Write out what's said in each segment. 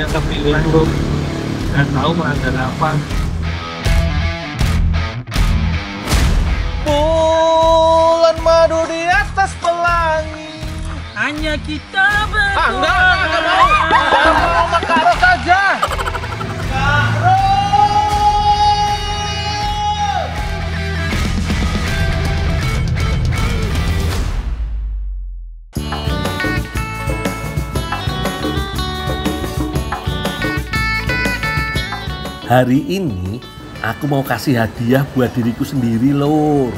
bisnya kepilih bro, nggak tahu melanggar apa. Bulan madu di atas pelangi, hanya kita berdua. enggak mau. Jangan mau sama Kak Ros aja. Kak Ros. Hari ini aku mau kasih hadiah buat diriku sendiri, Lur.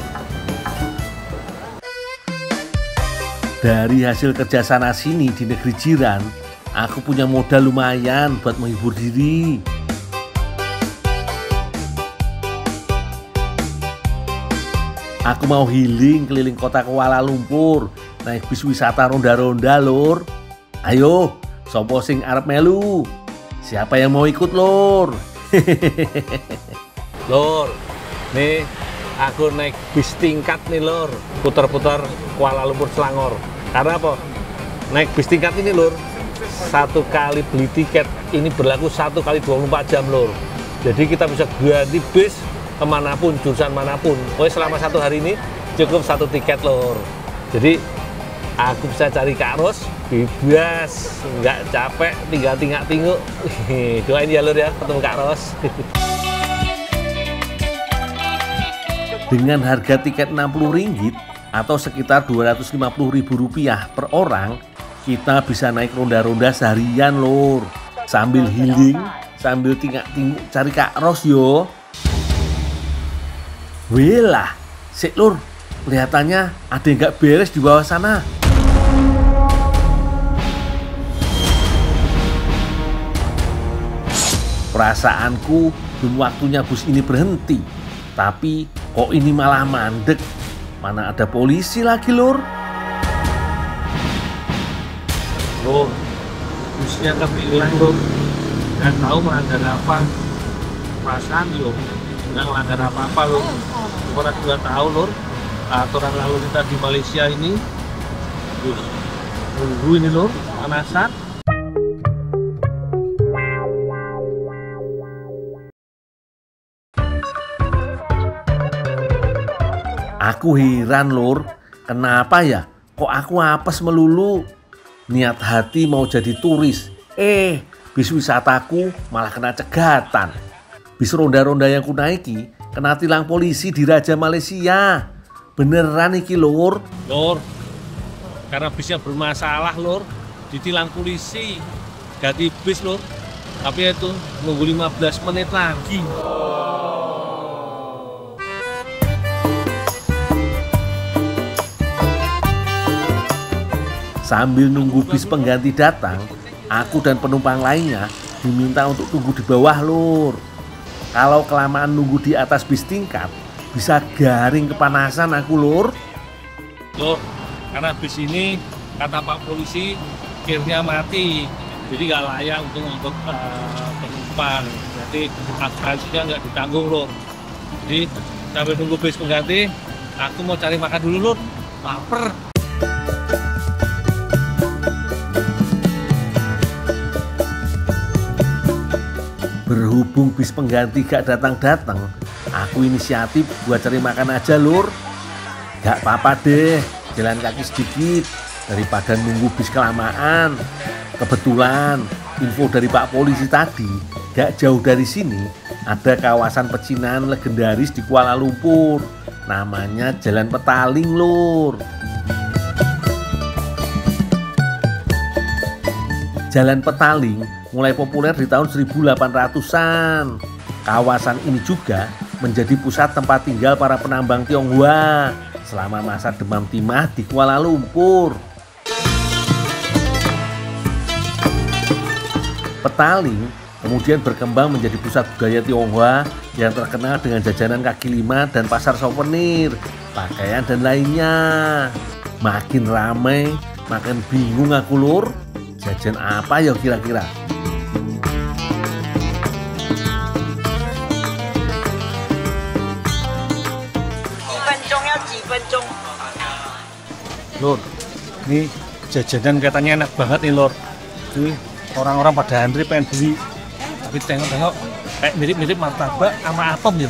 Dari hasil kerja sana sini di negeri jiran, aku punya modal lumayan buat menghibur diri. Aku mau healing keliling kota Kuala Lumpur, naik bis wisata ronda-ronda, Lur. Ayo, sopo sing arep melu? Siapa yang mau ikut, Lur? Lur, nih aku naik bis tingkat nih Lur, putar-putar Kuala Lumpur Selangor. Karena apa? Naik bis tingkat ini Lur, satu kali beli tiket ini berlaku 1 kali 24 jam Lur. Jadi kita bisa ganti bis kemanapun, jurusan manapun. Pokoknya selama 1 hari ini cukup 1 tiket Lur. Jadi aku bisa cari Kak Ros bebas, nggak capek, tinggal tinggal-tinggal. Doain ya Lur ya, ketemu Kak Ros. Dengan harga tiket Rp60 atau sekitar Rp250.000 per orang, kita bisa naik ronda-ronda seharian, Lur. Sambil healing, sambil tinggal-tinggal cari Kak Ros yo. Welah, sik Lur, kelihatannya ada yang nggak beres di bawah sana. Perasaanku belum waktunya bus ini berhenti, tapi kok ini malah mandek. Mana ada polisi lagi, Lur? Bro, bisnya kepilih bro, nggak tahu melanggar apa. Perasaan lo nggak melanggar apa-apa lo. Orang juga tahu Lur, aturan lalu lintas di Malaysia ini. Terus nunggu ini Lur, panasan. Aku heran, Lur. Kenapa ya? Kok aku apes melulu? Niat hati mau jadi turis. Bis wisataku malah kena cegatan. Bis ronda-ronda yang kunaiki kena tilang polisi di Raja Malaysia. Beneran iki, Lur? Lur, karena bisnya bermasalah Lur, ditilang polisi, ganti bis Lur. Tapi itu nunggu 15 menit lagi. Sambil nunggu bis pengganti datang, aku dan penumpang lainnya diminta untuk tunggu di bawah, Lur. Kalau kelamaan nunggu di atas bis tingkat, bisa garing kepanasan aku, Lur. Lur, karena bis ini kata Pak Polisi kirnya mati, jadi nggak layak untuk penumpang. Jadi asuransinya nggak ditanggung Lur. Jadi sambil nunggu bis pengganti, aku mau cari makan dulu Lur, lapar. Berhubung bis pengganti gak datang-datang, aku inisiatif buat cari makan aja, Lur. Gak apa-apa deh, jalan kaki sedikit daripada nunggu bis kelamaan. Kebetulan info dari Pak Polisi tadi, gak jauh dari sini ada kawasan pecinan legendaris di Kuala Lumpur. Namanya Jalan Petaling, Lur. Jalan Petaling mulai populer di tahun 1800-an. Kawasan ini juga menjadi pusat tempat tinggal para penambang Tionghoa selama masa demam timah di Kuala Lumpur. Petaling kemudian berkembang menjadi pusat budaya Tionghoa yang terkenal dengan jajanan kaki lima dan pasar souvenir, pakaian dan lainnya. Makin ramai, makin bingung aku, Lur. Jajan apa ya kira-kira? Lur, ini jajanan katanya enak banget nih Lur. Ini Orang-orang pada antri pengen beli. Tapi tengok-tengok kayak mirip-mirip martabak sama apem ya.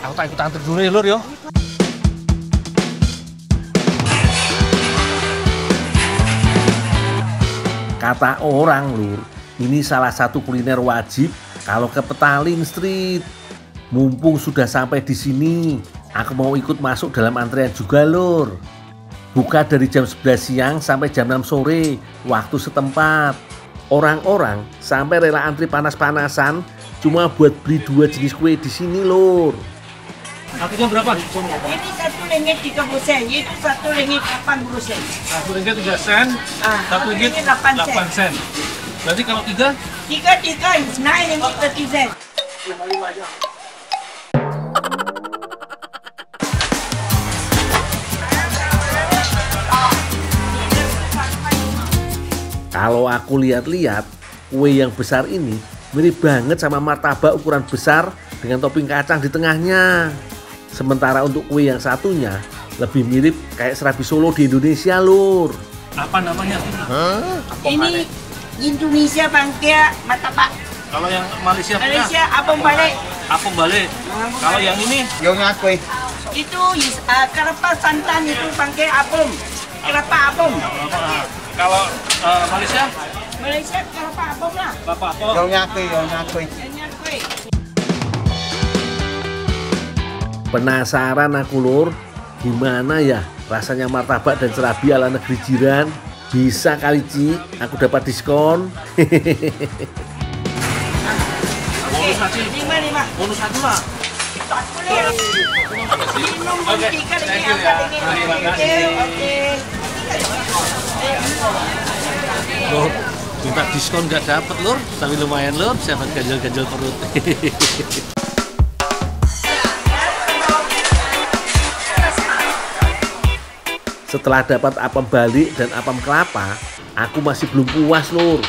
Aku tak ikut antri dulu ya Lur yo. Kata orang Lur, ini salah satu kuliner wajib kalau ke Petaling Street. Mumpung sudah sampai di sini, aku mau ikut masuk dalam antrean juga Lur. Buka dari jam 11 siang sampai jam 6 sore waktu setempat. Orang-orang sampai rela antri panas-panasan cuma buat beli 2 jenis kue di sini Lur. Harganya berapa? Ini Rp1.30, itu Rp1.80. Rp1.03, Rp1.08. Berarti kalau 3? 3 is Rp9.30. Kalau aku lihat-lihat, kue yang besar ini mirip banget sama martabak ukuran besar dengan topping kacang di tengahnya. Sementara untuk kue yang satunya lebih mirip kayak serabi Solo di Indonesia Lur. Apa namanya? Ini Indonesia pakai martabak. Kalau yang Malaysia punya? Malaysia apem balik. Apem balik. Kalau yang ini? Nyonya kue. Itu kelapa santan itu pakai apem. Kelapa apem. Kalau Malaysia? Malaysia kelapa apem lah. Kelapa apa? Nyonya kue. Nyonya kue. Penasaran aku Lur, gimana ya rasanya martabak dan serabi ala negeri jiran? Bisa kali Ci, aku dapat diskon. Bonus aja. 5. Bonus satu lah. Minum Oke, tiga thank you ya. Terima kasih. Oke. Lur, minta diskon nggak dapet Lur, tapi lumayan Lur, saya dapat ganjel-ganjel perut. Setelah dapat apem balik dan apem kelapa, aku masih belum puas Lur.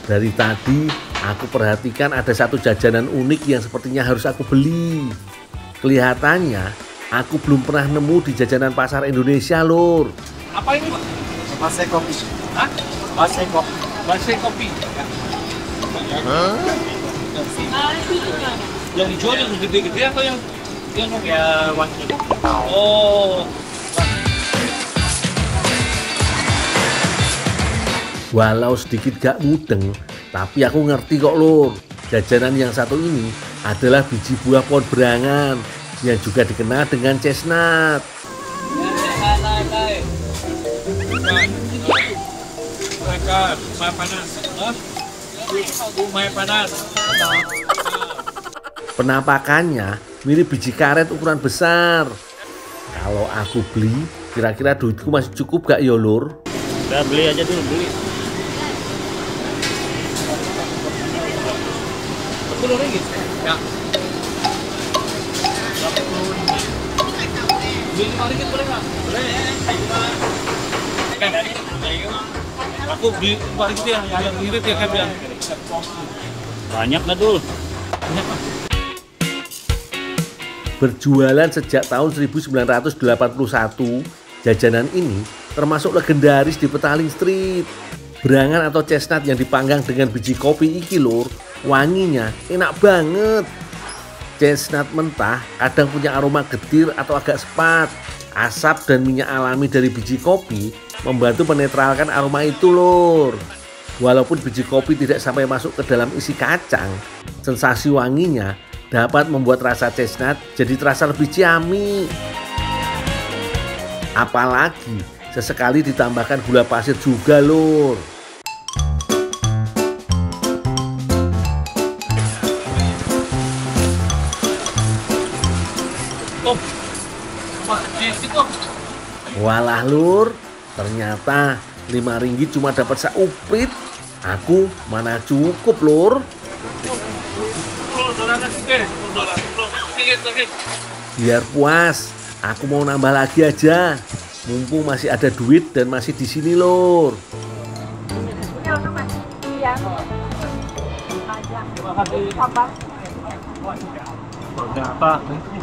Dari tadi aku perhatikan ada satu jajanan unik yang sepertinya harus aku beli. Kelihatannya aku belum pernah nemu di jajanan pasar Indonesia Lur. Apa ini Pak? Masih kopi. Hah? Masih kopi. Basai kopi. Yang dijual yang gede-gede atau yang wangi? Oh. Walau sedikit gak mudeng, tapi aku ngerti kok Lur. Jajanan yang satu ini adalah biji buah pohon berangan yang juga dikenal dengan chestnut. Penampakannya mirip biji karet ukuran besar. Kalau aku beli, kira-kira duitku masih cukup gak ya Lur? Udah beli aja dulu, beli. 10 ringgit? Ya. 80 ringgit. Beli 5 ringgit boleh nggak? Boleh. Aku beli 5 ringgit ya, yang irit ya kan ya. Banyak nggak dul? Banyak Pak. Berjualan sejak tahun 1981, jajanan ini termasuk legendaris di Petaling Street. Berangan atau chestnut yang dipanggang dengan biji kopi iki Lur, wanginya enak banget. Chestnut mentah kadang punya aroma getir atau agak sepat. Asap dan minyak alami dari biji kopi membantu menetralkan aroma itu Lur. Walaupun biji kopi tidak sampai masuk ke dalam isi kacang, sensasi wanginya dapat membuat rasa chestnut jadi terasa lebih ciamik. Apalagi sesekali ditambahkan gula pasir juga Lur. Walah Lur, ternyata 5 ringgit cuma dapat seuprit. Aku mana cukup Lur. Biar puas, aku mau nambah lagi aja. Mumpung masih ada duit dan masih di sini Lur. Ternyata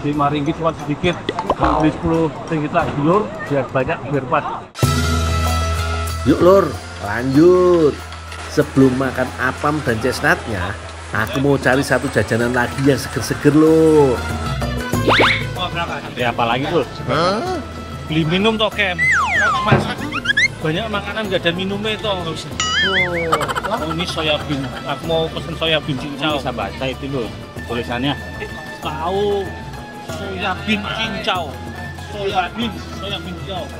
5 ringgit cuma sedikit, beli 10 ringgit lagi Lur, biar banyak biar pas. Yuk Lur, lanjut. Sebelum makan apam dan chestnutnya, aku mau cari satu jajanan lagi yang seger-seger loh. Ada apa lagi tuh? Beli minum toh Kem. Mas, banyak makanan gak ada minumnya itu. Oh, ini soyabin. Aku mau pesen soyabin cincau. Bisa baca itu loh tulisannya. Tahu soyabin cincau. Soyabin cincau.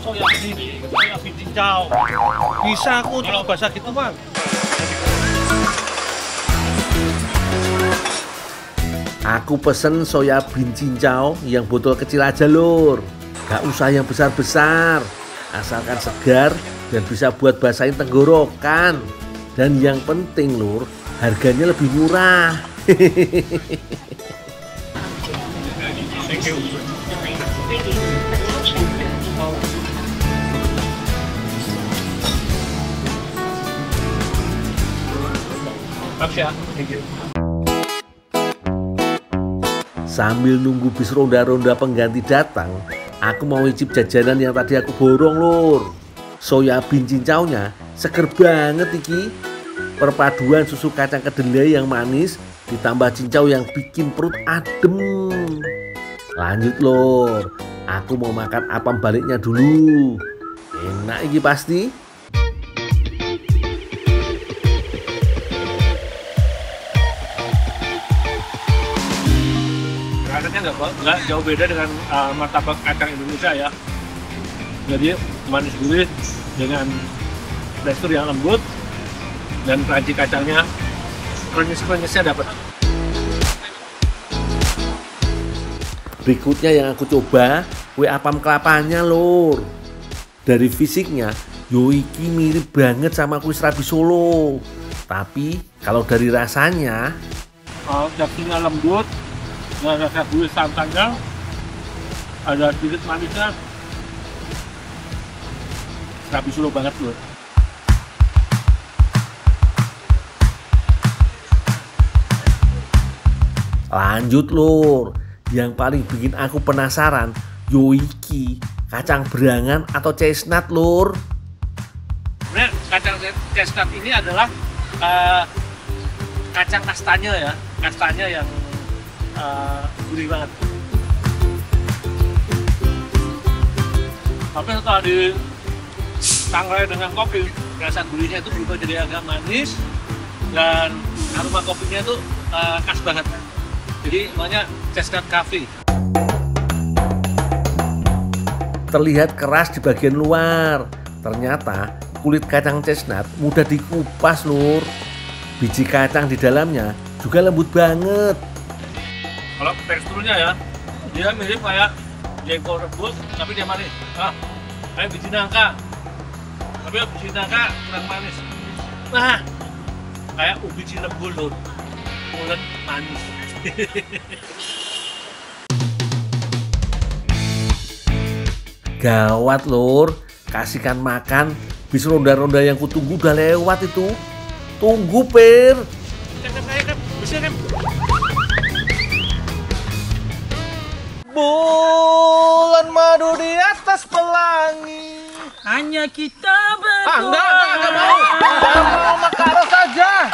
Soyabin cincau. Bisa aku kalau bahasa gitu Bang. Aku pesen soyabin cincau yang botol kecil aja lur. Gak usah yang besar-besar, asalkan segar dan bisa buat basahin tenggorokan. Dan yang penting lur, harganya lebih murah. Thank you. Maaf ya. Thank you. Sambil nunggu bis ronda-ronda pengganti datang, aku mau icip jajanan yang tadi aku borong lur. Soyabin cincaunya seger banget iki. Perpaduan susu kacang kedelai yang manis ditambah cincau yang bikin perut adem. Lanjut lur, aku mau makan apam baliknya dulu. Enak iki pasti. Rasanya nggak jauh beda dengan martabak kacang Indonesia ya. Jadi manis gurih dengan tekstur yang lembut dan crunchy kacangnya, krenyes-krenyesnya dapat. Berikutnya yang aku coba kue apam kelapanya lur. Dari fisiknya Yoiki mirip banget sama kue serabi Solo. Tapi kalau dari rasanya Dagingnya lembut, rasa gurih santannya, ada sedikit manisnya. Serabi Solo banget lur. Lanjut lur, yang paling bikin aku penasaran Yoiki kacang berangan atau chestnut lur. Sebenarnya kacang chestnut ini adalah kacang kastanya ya, kastanya yang gurih banget. Tapi setelah ditangrai dengan kopi, rasa gurihnya itu berubah jadi agak manis dan aroma kopinya itu khas banget. Jadi namanya chestnut coffee. Terlihat keras di bagian luar, ternyata kulit kacang chestnut mudah dikupas lur. Biji kacang di dalamnya juga lembut banget. Kalau teksturnya ya, dia mirip kayak jengkol rebus, tapi dia manis. Kayak biji nangka, tapi biji nangka kurang manis. Nah, kayak ubi Cirebon lur, ulet manis. Gawat lur, kasihkan makan, bis ronda-ronda yang kutunggu udah lewat itu. Tunggu Pir. Bulan madu di atas pelangi. Hanya kita berdua. Enggak mau. Jangan mau makanan saja.